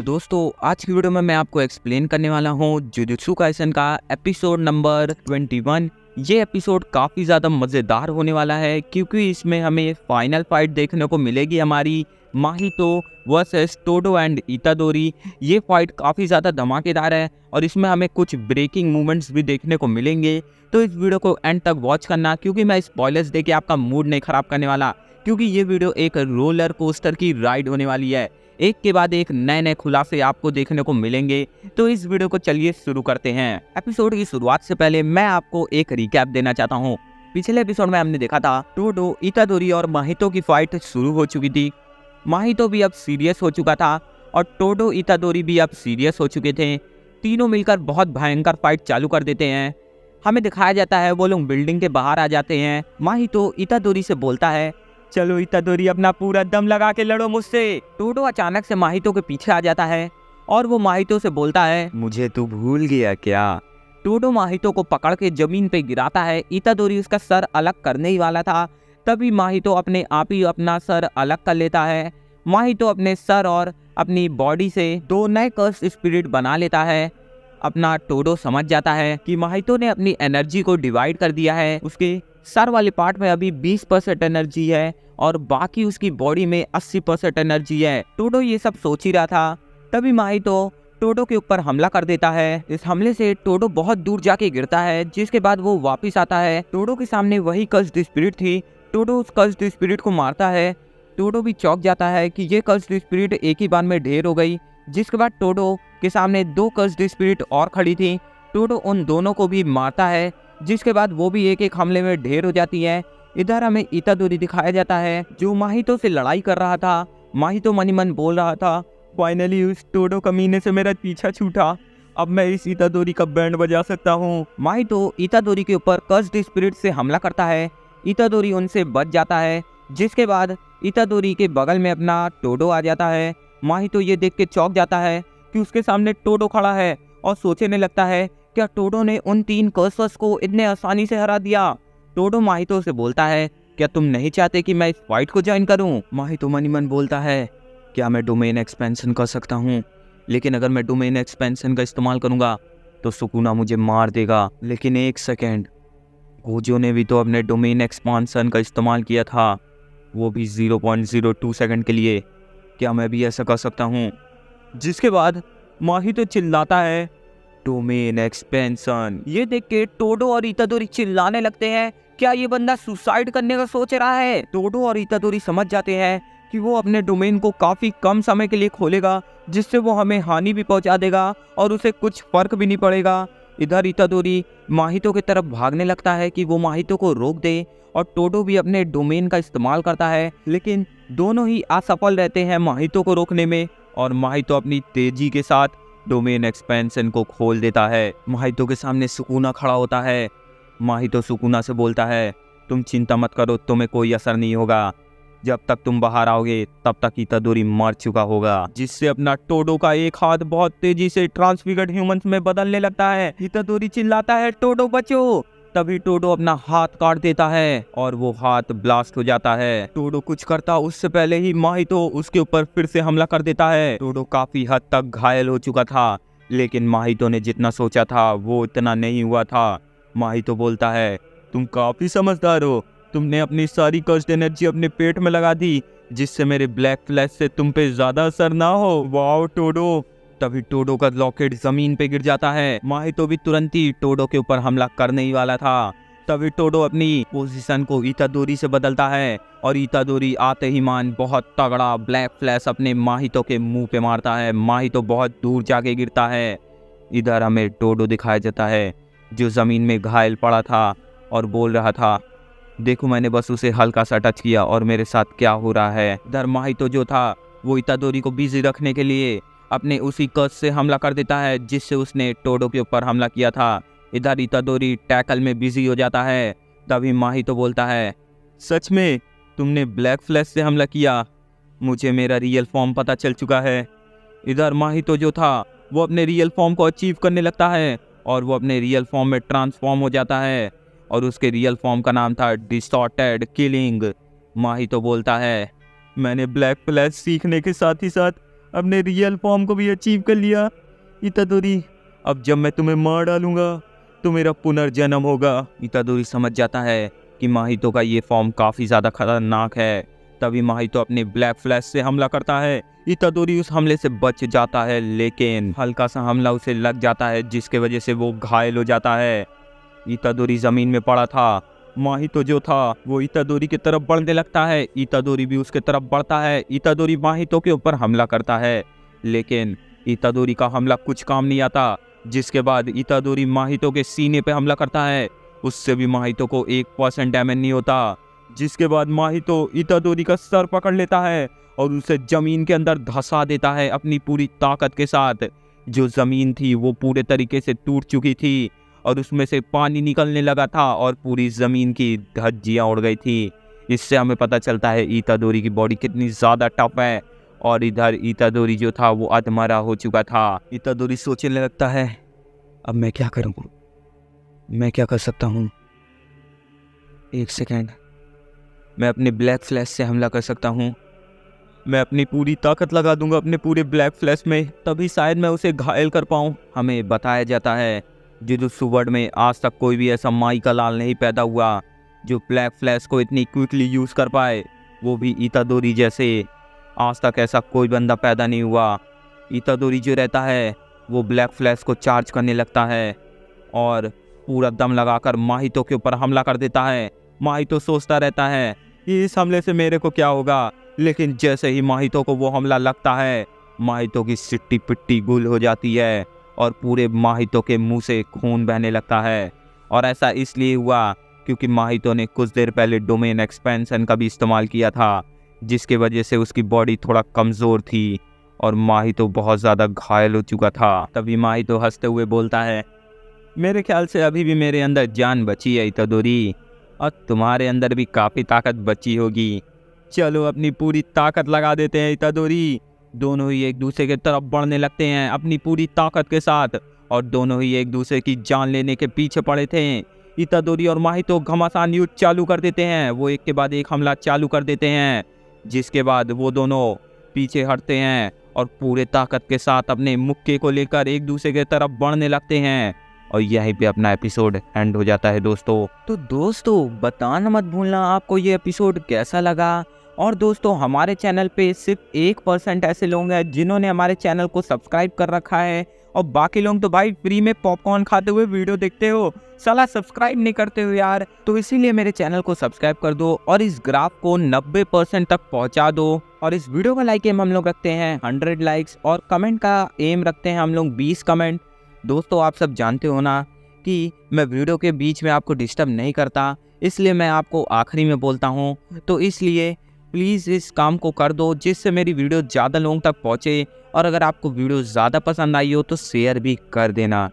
दोस्तों, आज की वीडियो में मैं आपको एक्सप्लेन करने वाला हूँ जुजुत्सु काइसेन का एपिसोड नंबर 21। ये एपिसोड काफ़ी ज़्यादा मज़ेदार होने वाला है क्योंकि इसमें हमें फाइनल फाइट देखने को मिलेगी हमारी माहितो वर्सेस टोडो एंड इतादोरी। ये फाइट काफ़ी ज़्यादा धमाकेदार है और इसमें हमें कुछ ब्रेकिंग मूवमेंट्स भी देखने को मिलेंगे। तो इस वीडियो को एंड तक वॉच करना क्योंकि मैं स्पॉयलर्स देके आपका मूड नहीं ख़राब करने वाला, क्योंकि ये वीडियो एक रोलर कोस्टर की राइड होने वाली है। एक के बाद एक नए नए खुलासे आपको देखने को मिलेंगे। तो इस वीडियो को चलिए शुरू करते हैं। एपिसोड की शुरुआत से पहले मैं आपको एक रिकैप देना चाहता हूँ। पिछले एपिसोड में हमने देखा था टोडो, इतादोरी और माहितो की फाइट शुरू हो चुकी थी। माहितो भी अब सीरियस हो चुका था और टोडो इतादोरी भी अब सीरियस हो चुके थे। तीनों मिलकर बहुत भयंकर फाइट चालू कर देते हैं। हमें दिखाया जाता है वो लोग बिल्डिंग के बाहर आ जाते हैं। माहितो इतादोरी से बोलता है, चलो इतादोरी अपना पूरा दम लगा के लड़ो मुझसे। टोडो अचानक से माहितो के पीछे आ जाता है और वो माहितो से बोलता है, मुझे तू भूल गया क्या। टोडो माहितो को पकड़ के जमीन पे गिराता है। इतादोरी उसका सर अलग करने ही वाला था, तभी माहितो अपने आप ही अपना सर अलग कर लेता है। माहितो अपने सर और अपनी बॉडी से दो नए कर्स स्पिरिट बना लेता है। अपना टोडो समझ जाता है कि माहितो ने अपनी एनर्जी को डिवाइड कर दिया है। उसके सर वाले पार्ट में अभी 20% एनर्जी है और बाकी उसकी बॉडी में 80% एनर्जी है। टोडो ये सब सोच ही रहा था, तभी माहितो टोडो के ऊपर हमला कर देता है। इस हमले से टोडो बहुत दूर जाके गिरता है, जिसके बाद वो वापस आता है। टोडो के सामने वही कर्स्ड स्पिरिट थी। टोडो उस कर्स्ड स्पिरिट को मारता है। टोडो भी चौंक जाता है कि ये कर्स्ड स्पिरिट एक ही बार में ढेर हो गई। जिसके बाद टोडो के सामने दो कर्स्ड स्पिरिट और खड़ी थी। टोडो उन दोनों को भी मारता है, जिसके बाद वो भी एक एक हमले में ढेर हो जाती है। इधर हमें इतादोरी दिखाया जाता है जो माहितो से लड़ाई कर रहा था। माहितो मनी मन बोल रहा था, फाइनली उस टोडो कमीने से मेरा पीछा छूटा, अब मैं इस इतादोरी का बैंड बजा सकता हूँ। माहितो इतादोरी के ऊपर कर्स्ड स्पिरिट से हमला करता है। इतादोरी उनसे बच जाता है, जिसके बाद इतादोरी के बगल में अपना टोडो आ जाता है। माहितो ये देख के चौंक जाता है कि उसके सामने टोडो खड़ा है और सोचने लगता है, क्या टोडो ने उन तीन कर्सर्स को इतने आसानी से हरा दिया। टोडो माहितो से बोलता है, क्या तुम नहीं चाहते कि मैं इस फाइट को ज्वाइन करूं। माहितो मनी मन बोलता है, क्या मैं डोमेन एक्सपेंशन कर सकता हूं, लेकिन अगर मैं डोमेन एक्सपेंशन का इस्तेमाल करूंगा तो सुकुना मुझे मार देगा। लेकिन एक सेकेंड, गोजो ने भी तो अपने डोमेन एक्सपांसन का इस्तेमाल किया था, वो भी 0.02 सेकंड के लिए, क्या मैं भी ऐसा कर सकता हूँ। जिसके बाद माहितो चिल्लाता है, डोमेन एक्सपेंशन। ये देख के टोडो और इतादोरी चिल्लाने लगते हैं, क्या ये बंदा सुसाइड करने का सोच रहा है। टोडो और इतादोरी समझ जाते हैं कि वो अपने डोमेन को काफी कम समय के लिए खोलेगा, जिससे वो हमें हानि भी पहुंचा देगा और उसे कुछ फर्क भी नहीं पड़ेगा। इधर इतादोरी माहितो की तरफ भागने लगता है कि वो माहितो को रोक दे और टोडो भी अपने डोमेन का इस्तेमाल करता है, लेकिन दोनों ही असफल रहते हैं माहितो को रोकने में और माहितो अपनी तेजी के साथ डोमेन एक्सपेंशन को खोल देता है। माहितो के सामने सुकुना खड़ा होता है। माहितो सुकुना से बोलता है, तुम चिंता मत करो, तुम्हें कोई असर नहीं होगा। जब तक तुम बाहर आओगे तब तक इतादोरी मर चुका होगा। जिससे अपना टोडो का एक हाथ बहुत तेजी से ट्रांसफिगर्ड ह्यूमंस में बदलने लगता है। इतादोरी चिल्लाता है, टोडो बचो। तभी टोडो अपना हाथ काट देता है और वो हाथ ब्लास्ट हो जाता है। टोडो कुछ करता उससे पहले ही माहितो उसके ऊपर फिर से हमला कर देता है। टोडो काफी हद तक घायल हो चुका था, लेकिन माहितो ने जितना सोचा था वो इतना नहीं हुआ था। माहितो बोलता है, तुम काफी समझदार हो, तुमने अपनी सारी कर्स्ड एनर्जी अपने पेट में लगा दी, जिससे मेरे ब्लैक फ्लैश से तुम पे ज्यादा असर ना हो। Wow to-do. तभी टोडो का लॉकेट जमीन पे गिर जाता है। माहितो भी तुरंत ही टोडो के ऊपर हमला करने ही वाला था। तभी टोडो अपनी पोजीशन को इतादोरी से बदलता है और इतादोरी आते ही मान बहुत तगड़ा ब्लैक फ्लैश अपने माहितो के मुंह पे मारता है। माहितो बहुत दूर जाके गिरता है। इधर हमें टोडो दिखाया जाता है जो जमीन में घायल पड़ा था और बोल रहा था, देखो मैंने बस उसे हल्का सा टच किया और मेरे साथ क्या हो रहा है। इधर माहितो जो था वो इतादोरी को बिजी रखने के लिए अपने उसी कर्स से हमला कर देता है जिससे उसने टोडो के ऊपर हमला किया था। इधर इतादोरी टैकल में बिजी हो जाता है। तभी माहितो बोलता है, सच में तुमने ब्लैक फ्लैश से हमला किया, मुझे मेरा रियल फॉर्म पता चल चुका है। इधर माहितो जो था वो अपने रियल फॉर्म को अचीव करने लगता है और वो अपने रियल फॉर्म में ट्रांसफॉर्म हो जाता है और उसके रियल फॉर्म का नाम था डिस्टॉर्टेड किलिंग। माहितो बोलता है, मैंने ब्लैक फ्लैश सीखने के साथ ही साथ अपने रियल फॉर्म को भी अचीव कर लिया इतादोरी। अब जब मैं तुम्हें मार डालूंगा तो मेरा पुनर्जन्म होगा। इतादोरी समझ जाता है कि माहितो का ये फॉर्म काफ़ी ज़्यादा खतरनाक है। तभी माहितो अपने ब्लैक फ्लैश से हमला करता है। इतादोरी उस हमले से बच जाता है, लेकिन हल्का सा हमला उसे लग जाता है जिसके वजह से वो घायल हो जाता है। इतादोरी ज़मीन में पड़ा था। माहितो जो था वो इतादोरी की तरफ बढ़ने लगता है। इतादोरी भी उसके तरफ बढ़ता है। इतादोरी माहितो के ऊपर हमला करता है, लेकिन इतादोरी का हमला कुछ काम नहीं आता। जिसके बाद इतादोरी माहितो के सीने पे हमला करता है। उससे भी माहितो को 1% डैमेज नहीं होता। जिसके बाद माहितो इतादोरी का सर पकड़ लेता है और उसे जमीन के अंदर धंसा देता है अपनी पूरी ताकत के साथ। जो जमीन थी वो पूरे तरीके से टूट चुकी थी और उसमें से पानी निकलने लगा था और पूरी जमीन की धज्जियां उड़ गई थी। इससे हमें पता चलता है इतादोरी की बॉडी कितनी ज़्यादा टफ है। और इधर इतादोरी जो था वो अधमरा हो चुका था। इतादोरी सोचने लगता है, अब मैं क्या करूं, मैं क्या कर सकता हूं। एक सेकेंड, मैं अपने ब्लैक फ्लैश से हमला कर सकता हूं। मैं अपनी पूरी ताकत लगा दूंगा अपने पूरे ब्लैक फ्लैश में, तभी शायद मैं उसे घायल कर पाऊं। हमें बताया जाता है जुजुत्सु वर्ल्ड में आज तक कोई भी ऐसा माई का लाल नहीं पैदा हुआ जो ब्लैक फ्लैश को इतनी क्विकली यूज़ कर पाए, वो भी इतादोरी जैसे। आज तक ऐसा कोई बंदा पैदा नहीं हुआ। इतादोरी जो रहता है वो ब्लैक फ्लैश को चार्ज करने लगता है और पूरा दम लगाकर माहितो के ऊपर हमला कर देता है। माहितो सोचता रहता है कि इस हमले से मेरे को क्या होगा, लेकिन जैसे ही माहितो को वो हमला लगता है, माहितो की सिट्टी पिट्टी गुल हो जाती है और पूरे माहितो के मुंह से खून बहने लगता है। और ऐसा इसलिए हुआ क्योंकि माहितो ने कुछ देर पहले डोमेन एक्सपेंशन का भी इस्तेमाल किया था, जिसके वजह से उसकी बॉडी थोड़ा कमज़ोर थी और माहितो बहुत ज़्यादा घायल हो चुका था। तभी माहितो हंसते हुए बोलता है, मेरे ख्याल से अभी भी मेरे अंदर जान बची है इतादोरी, और तुम्हारे अंदर भी काफ़ी ताकत बची होगी। चलो अपनी पूरी ताकत लगा देते हैं इतादोरी। दोनों ही एक दूसरे की तरफ बढ़ने लगते हैं अपनी पूरी ताकत के साथ, और दोनों ही एक दूसरे की जान लेने के पीछे पड़े थे। इतादोरी और माहितो घमासान युद्ध चालू कर देते हैं। वो एक के बाद एक हमला चालू कर देते हैं, जिसके बाद वो दोनों पीछे हटते हैं और पूरे ताकत के साथ अपने मुक्के को लेकर एक दूसरे की तरफ बढ़ने लगते हैं। और यहीं पे अपना एपिसोड एंड हो जाता है दोस्तों। तो दोस्तों बताना मत भूलना आपको ये एपिसोड कैसा लगा। और दोस्तों हमारे चैनल पे सिर्फ 1% ऐसे लोग हैं जिन्होंने हमारे चैनल को सब्सक्राइब कर रखा है, और बाकी लोग तो भाई फ्री में पॉपकॉर्न खाते हुए वीडियो देखते हो, साला सब्सक्राइब नहीं करते हो यार। तो इसीलिए मेरे चैनल को सब्सक्राइब कर दो और इस ग्राफ को 90% तक पहुंचा दो। और इस वीडियो का लाइक एम हम लोग रखते हैं 100 लाइक्स, और कमेंट का एम रखते हैं हम लोग 20 कमेंट। दोस्तों आप सब जानते हो ना कि मैं वीडियो के बीच में आपको डिस्टर्ब नहीं करता, इसलिए मैं आपको आखिरी में बोलता हूँ। तो इसलिए प्लीज़ इस काम को कर दो जिससे मेरी वीडियो ज़्यादा लोगों तक पहुँचे, और अगर आपको वीडियो ज़्यादा पसंद आई हो तो शेयर भी कर देना।